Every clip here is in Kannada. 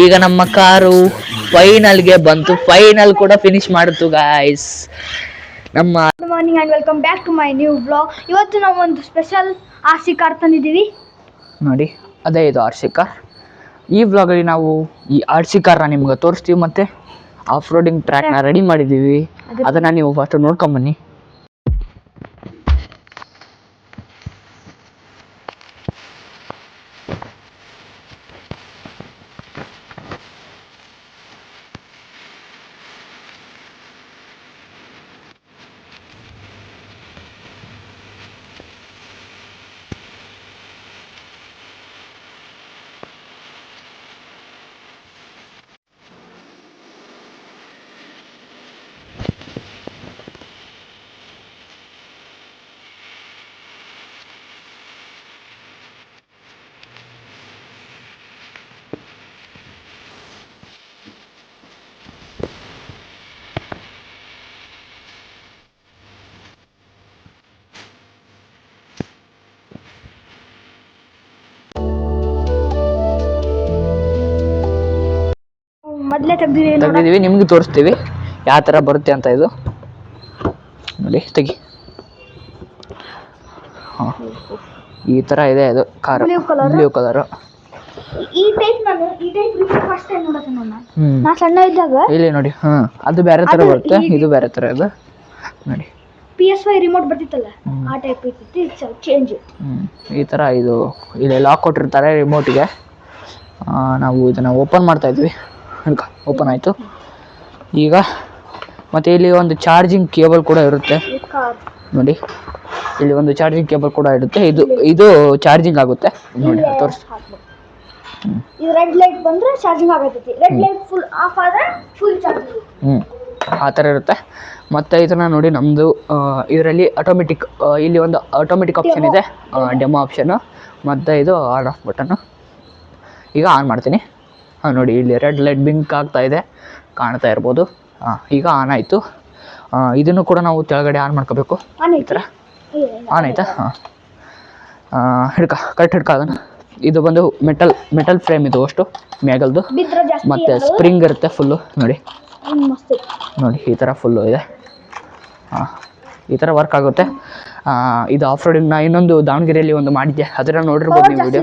ಈಗ ನಮ್ಮ ಕಾರು ಫೈನಲ್ಗೆ ಬಂತು, ಫೈನಲ್ ಕೂಡ ಫಿನಿಶ್ ಮಾಡಿತು ಗಾಯ್ಸ್. ನಮ್ಮ good morning and welcome back to my new blog. ಇವತ್ತು ನಾವು ಒಂದು ಸ್ಪೆಷಲ್ ಆರ್ ಸಿ ಕಾರ್ ತಂದಿದ್ದೀವಿ ನೋಡಿ, ಅದೇ ಇದು ಆರ್ ಸಿ ಕಾರ್. ಈ ಬ್ಲಾಗಲ್ಲಿ ನಾವು ಈ ಆರ್ ಸಿ ಕಾರ್ನ ನಿಮ್ಗೆ ತೋರಿಸ್ತೀವಿ, ಮತ್ತು ಆಫ್ ರೋಡಿಂಗ್ ಟ್ರ್ಯಾಕ್ನ ರೆಡಿ ಮಾಡಿದ್ದೀವಿ. ಅದನ್ನು ನೀವು ಫಸ್ಟ್ ನೋಡ್ಕೊಂಬನ್ನಿ. ಮೊದಲೇ ತೆಗೆದಿದ್ದೀವಿ, ನಿಮ್ಗೆ ತೋರಿಸ್ತೀವಿ ಯಾವ ಥರ ಬರುತ್ತೆ ಅಂತ. ಇದು ನೋಡಿ, ತೆಗಿ. ಹಾಂ, ಈ ಥರ ಇದೆ ಇದು ಕಾರು, ಬ್ಲೂ ಕಲರು. ಈ ಟೈಪ್ ಫಸ್ಟ್ ಟೈಮ್ ನೋಡೋದು ನಾನು ಸಣ್ಣ ಇದ್ದಾಗ. ಇಲ್ಲಿ ನೋಡಿ, ಹಾಂ, ಅದು ಬೇರೆ ಥರ ಬರುತ್ತೆ, ಇದು ಬೇರೆ ಥರ ಇದೆ ನೋಡಿ. PS5 ರಿಮೋಟ್ ಬರ್ತಿತ್ತಲ್ಲ, ಆ ಟೈಪ್ ಇರ್ತೈತಿ, ಚೇಂಜ್. ಈ ಥರ ಇದು ಇಲ್ಲಿ ಲಾಕ್ ಕೊಟ್ಟಿರ್ತಾರೆ ರಿಮೋಟಿಗೆ. ನಾವು ಇದನ್ನು ಓಪನ್ ಮಾಡ್ತಾ ಇದ್ವಿ, ಓಪನ್ ಆಯಿತು ಈಗ. ಮತ್ತು ಇಲ್ಲಿ ಒಂದು ಚಾರ್ಜಿಂಗ್ ಕೇಬಲ್ ಕೂಡ ಇರುತ್ತೆ ನೋಡಿ, ಇಲ್ಲಿ ಒಂದು ಚಾರ್ಜಿಂಗ್ ಕೇಬಲ್ ಕೂಡ ಇರುತ್ತೆ. ಇದು ಚಾರ್ಜಿಂಗ್ ಆಗುತ್ತೆ ನೋಡಿ, ತೋರಿಸಿ. ಇದು ರೆಡ್ ಲೈಟ್ ಬಂದ್ರೆ ಚಾರ್ಜಿಂಗ್ ಆಗುತ್ತೆ, ರೆಡ್ ಲೈಟ್ ಫುಲ್ ಆಫ್ ಆದ್ರೆ ಫುಲ್ ಚಾರ್ಜಿಂಗ್. ಆ ಥರ ಇರುತ್ತೆ. ಮತ್ತು ಇದನ್ನು ನೋಡಿ, ನಮ್ಮದು ಇದರಲ್ಲಿ ಆಟೋಮೆಟಿಕ್, ಇಲ್ಲಿ ಒಂದು ಆಟೋಮೆಟಿಕ್ ಆಪ್ಷನ್ ಇದೆ, ಡೆಮೋ ಆಪ್ಷನ್ನು, ಮತ್ತು ಇದು ಆನ್ ಆಫ್ ಬಟನ್ನು. ಈಗ ಆನ್ ಮಾಡ್ತೀನಿ. ಹಾಂ ನೋಡಿ, ಇಲ್ಲಿ ರೆಡ್ ಲೈಟ್ ಬಿಂಕ್ ಆಗ್ತಾ ಇದೆ, ಕಾಣ್ತಾ ಇರ್ಬೋದು. ಈಗ ಆನ್ ಆಯಿತು. ಇದನ್ನು ಕೂಡ ನಾವು ಕೆಳಗಡೆ ಆನ್ ಮಾಡ್ಕೋಬೇಕು. ಈ ಥರ ಆನ್ ಆಯಿತಾ? ಹಾಂ, ಕರೆಕ್ಟ್ ಹಿಡ್ಕ ಅದನ್ನು. ಇದು ಬಂದು ಮೆಟಲ್ ಫ್ರೇಮ್, ಇದು ಅಷ್ಟು ಮೇಗಲ್ದು, ಮತ್ತು ಸ್ಪ್ರಿಂಗ್ ಇರುತ್ತೆ ಫುಲ್ಲು ನೋಡಿ. ನೋಡಿ, ಈ ಥರ ಫುಲ್ಲು ಇದೆ. ಹಾಂ, ಈ ಥರ ವರ್ಕ್ ಆಗುತ್ತೆ. ಇದು ಆಫ್ ರೋಡಿಂಗ್ನ ಇನ್ನೊಂದು ದಾವಣಗೆರೆಯಲ್ಲಿ ಒಂದು ಮಾಡಿದ್ದೆ, ಅದನ್ನು ನೋಡಿರ್ಬೋದು ನೀವು ವಿಡಿಯೋ.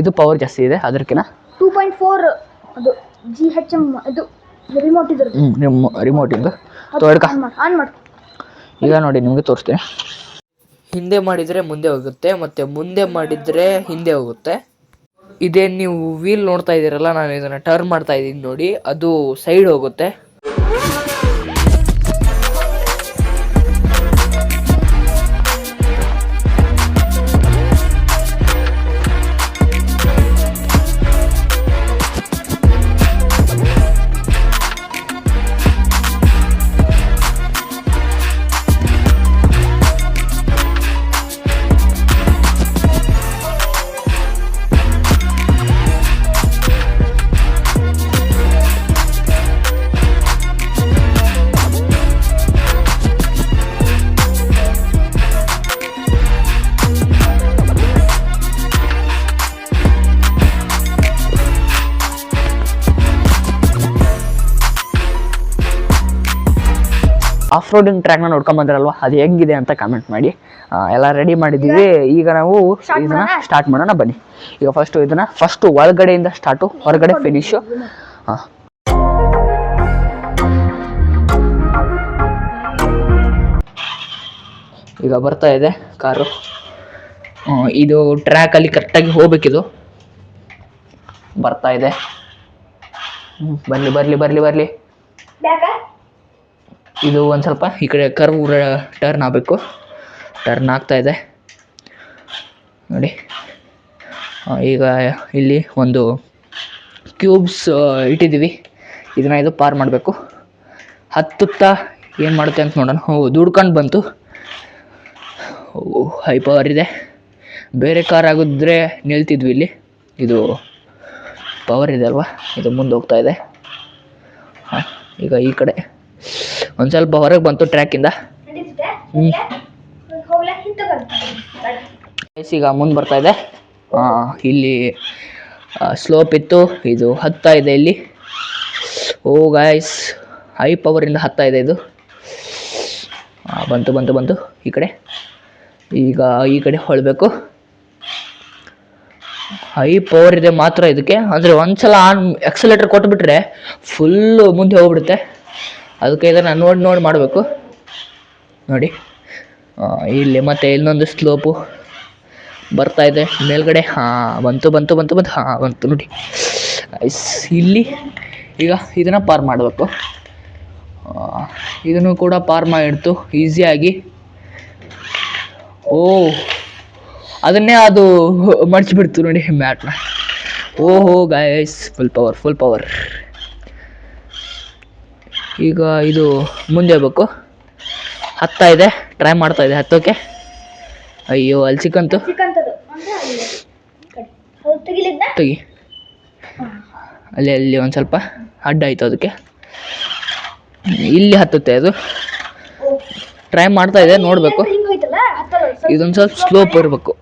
ಇದು ಪವರ್ ಜಾಸ್ತಿ ಇದೆ ಅದಕ್ಕಿಂತ. 2.4 ಅದು GHM, ಅದು ರಿಮೋಟ್ ಇದೆ. ರಿಮೋಟ್ ಇಂದು ಆನ್ ಮಾಡಿ. ಈಗ ನೋಡಿ, ನಿಮಗೆ ತೋರಿಸ್ತೀನಿ. ಹಿಂದೆ ಮಾಡಿದರೆ ಮುಂದೆ ಹೋಗುತ್ತೆ, ಮತ್ತು ಮುಂದೆ ಮಾಡಿದರೆ ಹಿಂದೆ ಹೋಗುತ್ತೆ. ಇದೇನು ನೀವು ವೀಲ್ ನೋಡ್ತಾ ಇದ್ದೀರಲ್ಲ, ನಾನು ಇದನ್ನು ಟರ್ನ್ ಮಾಡ್ತಾ ಇದ್ದೀನಿ ನೋಡಿ, ಅದು ಸೈಡ್ ಹೋಗುತ್ತೆ. ಆಫ್ ರೋಡಿಂಗ್ ಟ್ರ್ಯಾಕ್ನ ನೋಡ್ಕೊಂಬಂದ್ರಲ್ವ, ಅದು ಹೆಂಗಿದೆ ಅಂತ ಕಮೆಂಟ್ ಮಾಡಿ. ಎಲ್ಲ ರೆಡಿ ಮಾಡಿದ್ದೀವಿ. ಈಗ ನಾವು ಇದನ್ನು ಸ್ಟಾರ್ಟ್ ಮಾಡೋಣ ಬನ್ನಿ. ಈಗ ಫಸ್ಟು ಒಳಗಡೆಯಿಂದ ಸ್ಟಾರ್ಟು, ಹೊರಗಡೆ ಫಿನಿಶು. ಹಾಂ, ಈಗ ಬರ್ತಾ ಇದೆ ಕಾರು. ಇದು ಟ್ರ್ಯಾಕಲ್ಲಿ ಕರೆಕ್ಟಾಗಿ ಹೋಗ್ಬೇಕಿದು. ಬರ್ತಾ ಇದೆ, ಬರಲಿ. ಇದು ಒಂದು ಸ್ವಲ್ಪ ಈ ಕಡೆ ಕರ್ವ್ ಟರ್ನ್ ಆಗಬೇಕು. ಟರ್ನ್ ಆಗ್ತಾ ಇದೆ ನೋಡಿ. ಈಗ ಇಲ್ಲಿ ಒಂದು ಕ್ಯೂಬ್ಸ್ ಇಟ್ಟಿದ್ದೀವಿ, ಇದನ್ನು ಇದು ಪಾರ್ ಮಾಡಬೇಕು. ಹತ್ತುತ್ತಾ ಏನು ಮಾಡುತ್ತೆ ಅಂತ ನೋಡೋಣ. ದುಡ್ಕೊಂಡು ಬಂತು. ಹೈ ಪವರ್ ಇದೆ. ಬೇರೆ ಕಾರ್ ಆಗಿದ್ರೆ ನಿಲ್ತಿದ್ವಿ, ಇಲ್ಲಿ ಇದು ಪವರ್ ಇದೆ ಅಲ್ವಾ, ಇದು ಮುಂದೆ ಹೋಗ್ತಾ ಇದೆ. ಹಾಂ, ಈಗ ಈ ಕಡೆ ಒಂದು ಸ್ವಲ್ಪ ಹೊರಗೆ ಬಂತು ಟ್ರ್ಯಾಕಿಂದ. ಈಗ ಮುಂದೆ ಬರ್ತಾ ಇದೆ. ಇಲ್ಲಿ ಸ್ಲೋಪ್ ಇತ್ತು, ಇದು ಹತ್ತಾ ಇದೆ ಇಲ್ಲಿ. ಓ ಗಾಯ್ಸ್, ಹೈ ಪವರಿಂದ ಹತ್ತಾ ಇದೆ ಇದು. ಬಂತು ಬಂತು ಬಂತು ಈ ಕಡೆ. ಈಗ ಈ ಕಡೆ ಹೊಳಬೇಕು. ಹೈ ಪವರ್ ಇದೆ ಮಾತ್ರ ಇದಕ್ಕೆ, ಅಂದರೆ ಒಂದ್ಸಲ ಎಕ್ಸಲೇಟರ್ ಕೊಟ್ಬಿಟ್ರೆ ಫುಲ್ಲು ಮುಂದೆ ಹೋಗ್ಬಿಡುತ್ತೆ. ಅದಕ್ಕೆ ಇದನ್ನು ನೋಡಿ ಮಾಡಬೇಕು. ನೋಡಿ ಇಲ್ಲಿ ಮತ್ತೆ ಇನ್ನೊಂದು ಸ್ಲೋಪು ಬರ್ತಾ ಇದೆ ಮೇಲ್ಗಡೆ. ಬಂತು ಬಂತು ಬಂತು ಬಂತು ಬಂತು ನೋಡಿ. ಇಲ್ಲಿ ಈಗ ಇದನ್ನು ಪಾರ್ ಮಾಡಬೇಕು. ಇದನ್ನು ಕೂಡ ಪಾರ್ ಮಾಡಿಡ್ತು ಈಸಿಯಾಗಿ. ಓ, ಅದನ್ನೇ ಅದು ಮಡಚಿಬಿಡ್ತು ನೋಡಿ ಮ್ಯಾಟ್ನ. ಓಹೋ ಗಾಯ್ಸ್, ಫುಲ್ ಪವರ್. ಈಗ ಇದು ಮುಂದೆ ಹೋಗ್ಬೇಕು. ಹತ್ತಾ ಇದೆ, ಟ್ರೈ ಮಾಡ್ತಾ ಇದೆ ಹತ್ತೋಕೆ. ಅಯ್ಯೋ, ಅಲ್ಲಿ ಸಿಕ್ಕಂತು. ತೆಗಿ. ಅಲ್ಲಿ ಒಂದು ಸ್ವಲ್ಪ ಅಡ್ಡ ಆಯಿತು ಅದಕ್ಕೆ. ಇಲ್ಲಿ ಹತ್ತುತ್ತೆ ಅದು. ಟ್ರೈ ಮಾಡ್ತಾ ಇದೆ, ನೋಡಬೇಕು. ಇದೊಂದು ಸ್ವಲ್ಪ ಸ್ಲೋಪ್ ಇರಬೇಕು.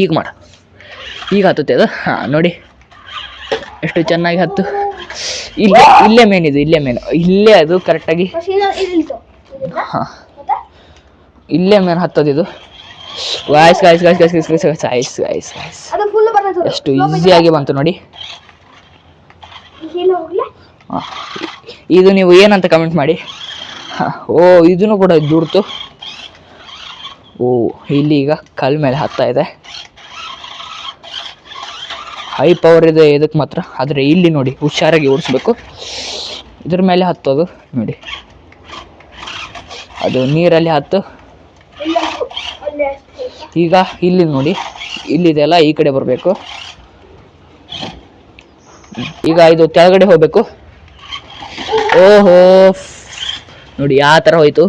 ಈಗ ಈಗ ಹತ್ತುತ್ತೆ ಅದು. ನೋಡಿ ಎಷ್ಟು ಚೆನ್ನಾಗಿ ಹತ್ತು. ಇಲ್ಲೇ ಮೇನ್ ಇದು, ಇಲ್ಲೇ ಅದು ಕರೆಕ್ಟಾಗಿ. ಇಲ್ಲೇ ಮೇನ್ ಹತ್ತೋದು ಇದು. ಗಾಯ್ಸ್ ಎಷ್ಟು ಈಸಿಯಾಗಿ ಬಂತು ನೋಡಿ. ಇದು ನೀವು ಏನಂತ ಕಮೆಂಟ್ ಮಾಡಿ. ಓ, ಇದನ್ನು ಕೂಡ ದೂಡ್ತು. ಓ, ಇಲ್ಲಿ ಈಗ ಕಲ್ ಮೇಲೆ ಹತ್ತಾ ಇದೆ. ಹೈ ಪವರ್ ಇದೆ ಇದಕ್ಕೆ ಮಾತ್ರ. ಆದರೆ ಇಲ್ಲಿ ನೋಡಿ, ಹುಷಾರಾಗಿ ಓಡಿಸ್ಬೇಕು. ಇದ್ರ ಮೇಲೆ ಹತ್ತೋದು ನೋಡಿ. ಅದು ನೀರಲ್ಲಿ ಹತ್ತು. ಈಗ ಇಲ್ಲಿ ನೋಡಿ, ಇಲ್ಲಿದೆಲ್ಲ ಈ ಕಡೆ ಬರಬೇಕು. ಈಗ ಇದು ಕೆಳಗಡೆ ಹೋಗ್ಬೇಕು. ಓಹೋ, ನೋಡಿ ಯಾವ ಥರ ಹೋಯ್ತು.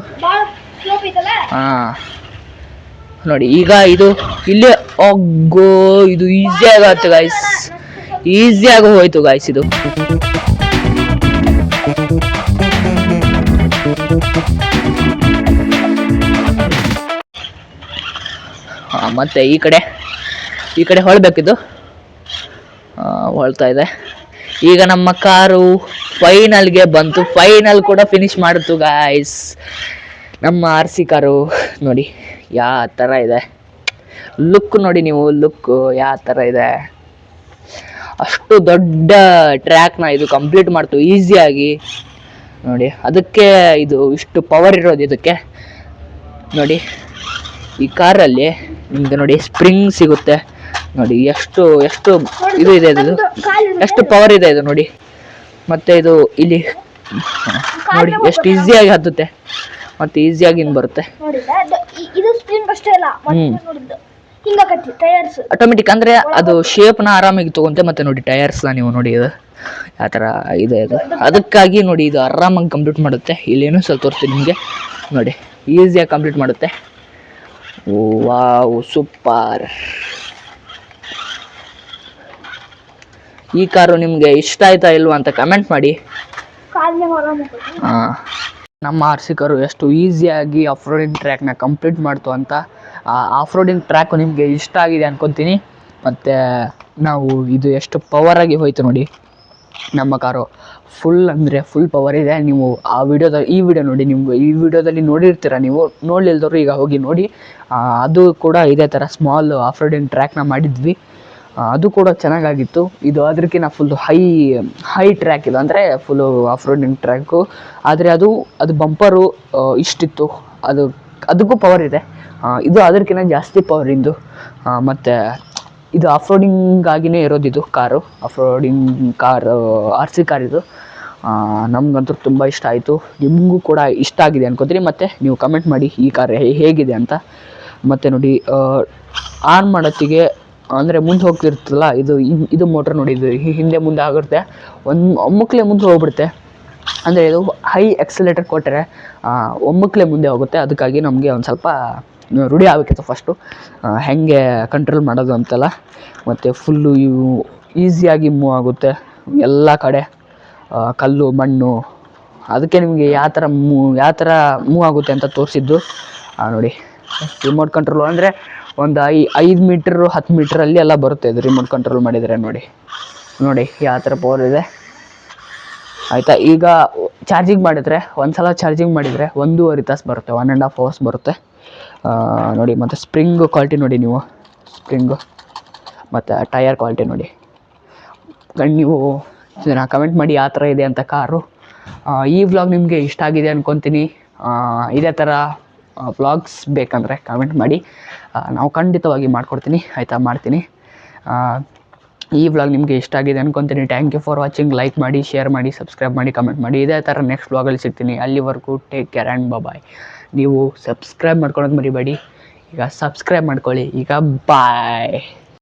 ನೋಡಿ ಈಗ ಇದು ಇಲ್ಲೇ. ಒಗ್ಗೋ, ಇದು ಈಸಿಯಾಗಿ ಆಯ್ತು ಗಾಯ್ಸ್, ಈಸಿಯಾಗಿ ಹೋಯ್ತು ಗಾಯ್ಸ್ ಇದು. ಮತ್ತೆ ಈ ಕಡೆ ಹೊಳಬೇಕಿದ್ದು. ಹೊಳ್ತಾ ಇದೆ. ಈಗ ನಮ್ಮ ಕಾರು ಫೈನಲ್ಗೆ ಬಂತು. ಫೈನಲ್ ಕೂಡ ಫಿನಿಶ್ ಮಾಡಿತು ಗಾಯ್ಸ್. ನಮ್ಮ RC ಕಾರು ನೋಡಿ ಯಾವ ಥರ ಇದೆ. ಲುಕ್ ನೋಡಿ ನೀವು, ಲುಕ್ಕು ಯಾವ ಥರ ಇದೆ. ಅಷ್ಟು ದೊಡ್ಡ ಟ್ರ್ಯಾಕ್ನ ಇದು ಕಂಪ್ಲೀಟ್ ಮಾಡ್ತು ಈಸಿಯಾಗಿ ನೋಡಿ. ಅದಕ್ಕೆ ಇದು ಇಷ್ಟು ಪವರ್ ಇರೋದು ಇದಕ್ಕೆ. ನೋಡಿ ಈ ಕಾರಲ್ಲಿ ನಿಮಗೆ ನೋಡಿ ಸ್ಪ್ರಿಂಗ್ ಸಿಗುತ್ತೆ ನೋಡಿ. ಎಷ್ಟು ಇದು ಇದೆ, ಇದು ಎಷ್ಟು ಪವರ್ ಇದೆ ಇದು ನೋಡಿ. ಮತ್ತೆ ಇದು ಇಲ್ಲಿ ನೋಡಿ ಎಷ್ಟು ಈಸಿಯಾಗಿ ಹತ್ತುತ್ತೆ, ಮತ್ತೆ ಈಸಿಯಾಗಿ ಬರುತ್ತೆ. ಆಟೋಮೆಟಿಕ್ ಅಂದ್ರೆ ಅದು ಶೇಪ್ನ ಆರಾಮಾಗಿ ತಗೊಂತೆ. ಮತ್ತೆ ನೋಡಿ ಟೈರ್ಸ್ ನೀವು ನೋಡಿ ಇದು ಯಾವ ಥರ ಇದೆ ಅದು. ಅದಕ್ಕಾಗಿ ನೋಡಿ ಇದು ಆರಾಮಾಗಿ ಕಂಪ್ಲೀಟ್ ಮಾಡುತ್ತೆ. ಇಲ್ಲೇನೂ ಸ್ವಲ್ಪ ತೋರಿಸ್ತೀನಿ ನಿಮಗೆ ನೋಡಿ, ಈಸಿಯಾಗಿ ಕಂಪ್ಲೀಟ್ ಮಾಡುತ್ತೆ. Wow, super. ಈ ಕಾರು ನಿಮಗೆ ಇಷ್ಟ ಆಯ್ತಾ ಇಲ್ವಾ ಅಂತ ಕಮೆಂಟ್ ಮಾಡಿ. ನಮ್ಮ RC ಕಾರು ಎಷ್ಟು ಈಸಿಯಾಗಿ ಆಫ್ ರೋಡಿಂಗ್ ಟ್ರ್ಯಾಕ್ನ ಕಂಪ್ಲೀಟ್ ಮಾಡ್ತು ಅಂತ. ಆಫ್ ರೋಡಿಂಗ್ ಟ್ರ್ಯಾಕು ನಿಮಗೆ ಇಷ್ಟ ಆಗಿದೆ ಅನ್ಕೊತೀನಿ. ಮತ್ತು ನಾವು ಇದು ಎಷ್ಟು ಪವರಾಗಿ ಹೋಯ್ತು ನೋಡಿ ನಮ್ಮ ಕಾರು. ಫುಲ್ ಪವರ್ ಇದೆ. ನೀವು ಈ ವಿಡಿಯೋ ನೋಡಿ, ನಿಮ್ಗೆ ಈ ವಿಡಿಯೋದಲ್ಲಿ ನೋಡಿರ್ತೀರ ನೀವು. ನೋಡಲಿಲ್ದವರು ಈಗ ಹೋಗಿ ನೋಡಿ. ಅದು ಕೂಡ ಇದೇ ಥರ ಸ್ಮಾಲ್ ಆಫ್ ರೋಡಿಂಗ್ ಟ್ರ್ಯಾಕ್ನ ಮಾಡಿದ್ವಿ. ಅದು ಕೂಡ ಚೆನ್ನಾಗಾಗಿತ್ತು. ಇದು ಅದಕ್ಕಿಂತ ಫುಲ್ ಹೈ ಟ್ರ್ಯಾಕ್ ಇದು, ಅಂದರೆ ಫುಲ್ಲು ಆಫ್ ರೋಡಿಂಗ್ ಟ್ರ್ಯಾಕು. ಆದರೆ ಅದು ಬಂಪರು ಇಷ್ಟಿತ್ತು. ಅದಕ್ಕೂ ಪವರ್ ಇದೆ. ಇದು ಅದಕ್ಕಿಂತ ಜಾಸ್ತಿ ಪವರ್ ಇಂದು. ಮತ್ತು ಇದು ಆಫ್ ರೋಡಿಂಗಾಗಿಯೇ ಇರೋದು ಇದು car. Off roading car RC car ಇದು. ನಮಗಂತೂ ತುಂಬ ಇಷ್ಟ ಆಯಿತು. ನಿಮಗೂ ಕೂಡ ಇಷ್ಟ ಆಗಿದೆ ಅನ್ಕೋತೀನಿ. ಮತ್ತು ನೀವು ಕಮೆಂಟ್ ಮಾಡಿ ಈ ಕಾರ್ ಹೇಗಿದೆ ಅಂತ. ಮತ್ತು ನೋಡಿ ಆನ್ ಮಾಡೋತ್ತಿಗೆ ಅಂದರೆ ಮುಂದೆ ಹೋಗ್ತಿರ್ತಲ್ಲ, ಇದು ಮೋಟ್ರ್ ನೋಡಿ, ಇದು ಹಿಂದೆ ಮುಂದೆ ಆಗುತ್ತೆ. ಒಮ್ಮುಕ್ಲೆ ಮುಂದೆ ಹೋಗ್ಬಿಡುತ್ತೆ. ಅಂದರೆ ಇದು ಹೈ ಎಕ್ಸಲೇಟರ್ ಕೊಟ್ಟರೆ ಒಮ್ಮುಕ್ಲೆ ಮುಂದೆ ಹೋಗುತ್ತೆ. ಅದಕ್ಕಾಗಿ ನಮಗೆ ಒಂದು ಸ್ವಲ್ಪ ರೂಢಿ ಆಗಬೇಕಿತ್ತು ಫಸ್ಟು ಹೇಗೆ ಕಂಟ್ರೋಲ್ ಮಾಡೋದು ಅಂತೆಲ್ಲ. ಮತ್ತು ಫುಲ್ಲು ಈಸಿಯಾಗಿ ಮೂವ್ ಆಗುತ್ತೆ ಎಲ್ಲ ಕಡೆ. ಕಲ್ಲು ಮಣ್ಣು, ಅದಕ್ಕೆ ನಿಮಗೆ ಯಾವ ಥರ ಮೂವ್ ಆಗುತ್ತೆ ಅಂತ ತೋರಿಸಿದ್ದು. ನೋಡಿ ರಿಮೋಟ್ ಕಂಟ್ರೋಲು ಅಂದರೆ ಒಂದು 5 ಮೀಟ್ರ್ 10 ಮೀಟ್ರಲ್ಲಿ ಎಲ್ಲ ಬರುತ್ತೆ ಇದು ರಿಮೋಟ್ ಕಂಟ್ರೋಲ್ ಮಾಡಿದರೆ. ನೋಡಿ ಯಾವ ಥರ ಪವರ್ ಇದೆ ಆಯಿತಾ. ಈಗ ಚಾರ್ಜಿಂಗ್ ಮಾಡಿದರೆ ಒಂದ್ಸಲ ಚಾರ್ಜಿಂಗ್ ಮಾಡಿದರೆ 1.5 ತಾಸು ಬರುತ್ತೆ, 1.5 hours ಬರುತ್ತೆ ನೋಡಿ. ಮತ್ತು ಸ್ಪ್ರಿಂಗ್ ಕ್ವಾಲಿಟಿ ನೋಡಿ ನೀವು, ಸ್ಪ್ರಿಂಗು ಮತ್ತು ಟಯರ್ ಕ್ವಾಲಿಟಿ ನೋಡಿ. ನೀವು ಕಮೆಂಟ್ ಮಾಡಿ ಯಾವ ಥರ ಇದೆ ಅಂತ ಕಾರು. ಈ ವ್ಲಾಗ್ ನಿಮಗೆ ಇಷ್ಟ ಆಗಿದೆ ಅಂದ್ಕೊತೀನಿ. ಇದೇ ಥರ ವ್ಲಾಗ್ಸ್ ಬೇಕಂದರೆ ಕಮೆಂಟ್ ಮಾಡಿ, ನಾವು ಖಂಡಿತವಾಗಿ ಮಾಡ್ಕೊಡ್ತೀನಿ ಆಯಿತಾ, ಮಾಡ್ತೀನಿ. ಈ ವ್ಲಾಗ್ ನಿಮಗೆ ಇಷ್ಟ ಆಗಿದೆ ಅಂದ್ಕೊತೀನಿ. Thank you for watching. Like ಮಾಡಿ, ಶೇರ್ ಮಾಡಿ, ಸಬ್ಸ್ಕ್ರೈಬ್ ಮಾಡಿ, ಕಮೆಂಟ್ ಮಾಡಿ. ಇದೇ ಥರ ನೆಕ್ಸ್ಟ್ ವ್ಲಾಗಲ್ಲಿ ಸಿಗ್ತೀನಿ. ಅಲ್ಲಿವರೆಗೂ ಟೇಕ್ ಕೇರ್ ಆ್ಯಂಡ್ ಬಾಯ್. ನೀವು ಸಬ್ಸ್ಕ್ರೈಬ್ ಮಾಡ್ಕೊಳೋದು ಮರಿಬೇಡಿ. ಈಗ ಸಬ್ಸ್ಕ್ರೈಬ್ ಮಾಡ್ಕೊಳ್ಳಿ. ಈಗ ಬಾಯ್.